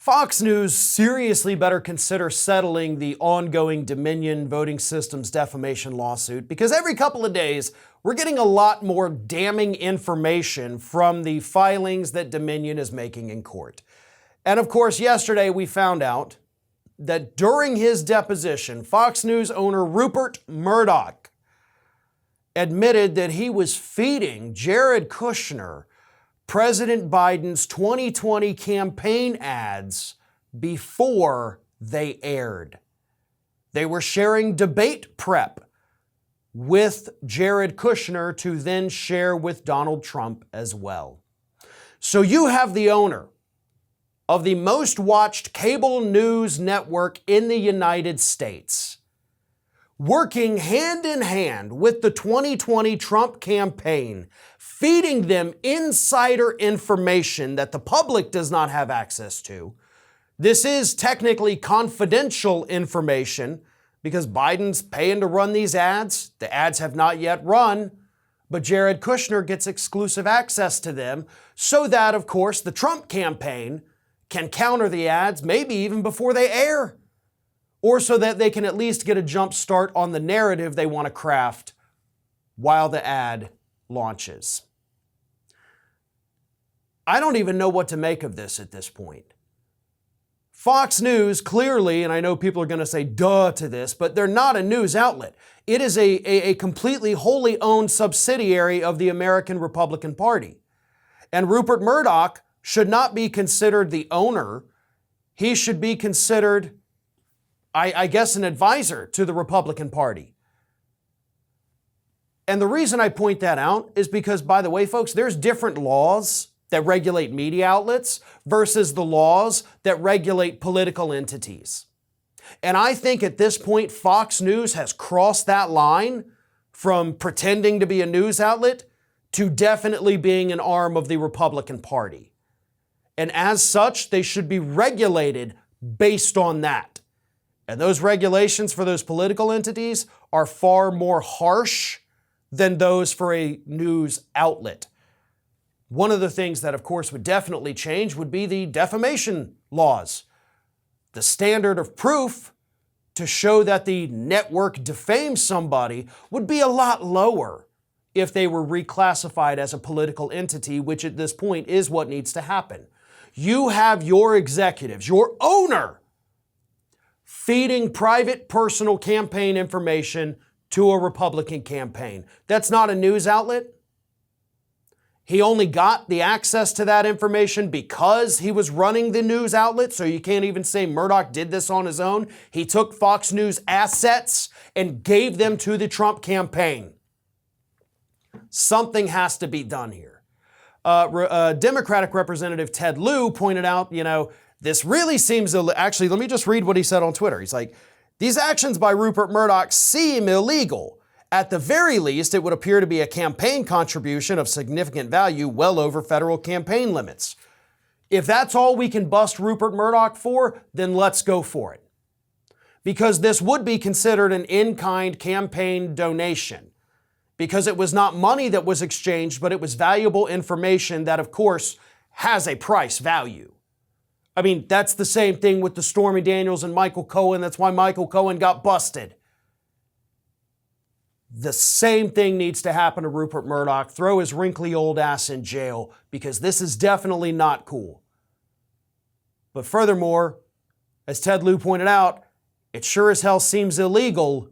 Fox News seriously better consider settling the ongoing Dominion voting systems defamation lawsuit, because every couple of days we're getting a lot more damning information from the filings that Dominion is making in court. And of course, yesterday we found out that during his deposition, Fox News owner Rupert Murdoch admitted that he was feeding Jared Kushner President Biden's 2020 campaign ads before they aired. They were sharing debate prep with Jared Kushner to then share with Donald Trump as well. So you have the owner of the most watched cable news network in the United States working hand in hand with the 2020 Trump campaign, feeding them insider information that the public does not have access to. This is technically confidential information because Biden's paying to run these ads. The ads have not yet run, but Jared Kushner gets exclusive access to them so that, of course, the Trump campaign can counter the ads maybe even before they air, or so that they can at least get a jump start on the narrative they want to craft while the ad launches. I don't even know what to make of this at this point. Fox News clearly, and I know people are going to say duh to this, but they're not a news outlet. It is a completely wholly owned subsidiary of the American Republican Party. And Rupert Murdoch should not be considered the owner. He should be considered, I guess, an advisor to the Republican Party. And the reason I point that out is because, by the way, folks, there's different laws that regulate media outlets versus the laws that regulate political entities. And I think at this point, Fox News has crossed that line from pretending to be a news outlet to definitely being an arm of the Republican Party. And as such, they should be regulated based on that. And those regulations for those political entities are far more harsh than those for a news outlet. One of the things that, of course, would definitely change would be the defamation laws. The standard of proof to show that the network defamed somebody would be a lot lower if they were reclassified as a political entity, which at this point is what needs to happen. You have your executives, your owner, feeding private personal campaign information to a Republican campaign. That's not a news outlet. He only got the access to that information because he was running the news outlet, so you can't even say Murdoch did this on his own. He took Fox News assets and gave them to the Trump campaign. Something has to be done here. Democratic Representative Ted Lieu pointed out, this really seems, actually, let me just read what he said on Twitter. He's like, these actions by Rupert Murdoch seem illegal. At the very least, it would appear to be a campaign contribution of significant value well over federal campaign limits. If that's all we can bust Rupert Murdoch for, then let's go for it. Because this would be considered an in-kind campaign donation. Because it was not money that was exchanged, but it was valuable information that, of course, has a price value. I mean, that's the same thing with the Stormy Daniels and Michael Cohen. That's why Michael Cohen got busted. The same thing needs to happen to Rupert Murdoch. Throw his wrinkly old ass in jail, because this is definitely not cool. But furthermore, as Ted Lieu pointed out, it sure as hell seems illegal,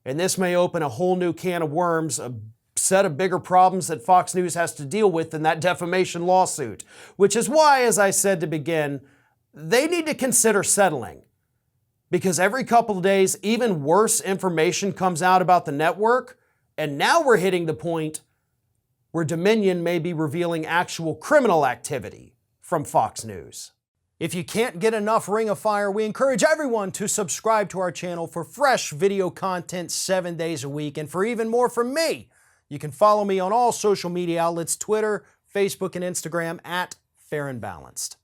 and this may open a whole new can of worms, a set of bigger problems that Fox News has to deal with in that defamation lawsuit. Which is why, as I said to begin, they need to consider settling. Because every couple of days, even worse information comes out about the network, and now we're hitting the point where Dominion may be revealing actual criminal activity from Fox News. If you can't get enough Ring of Fire, we encourage everyone to subscribe to our channel for fresh video content 7 days a week. And for even more from me, you can follow me on all social media outlets, Twitter, Facebook, and Instagram @FairandBalanced.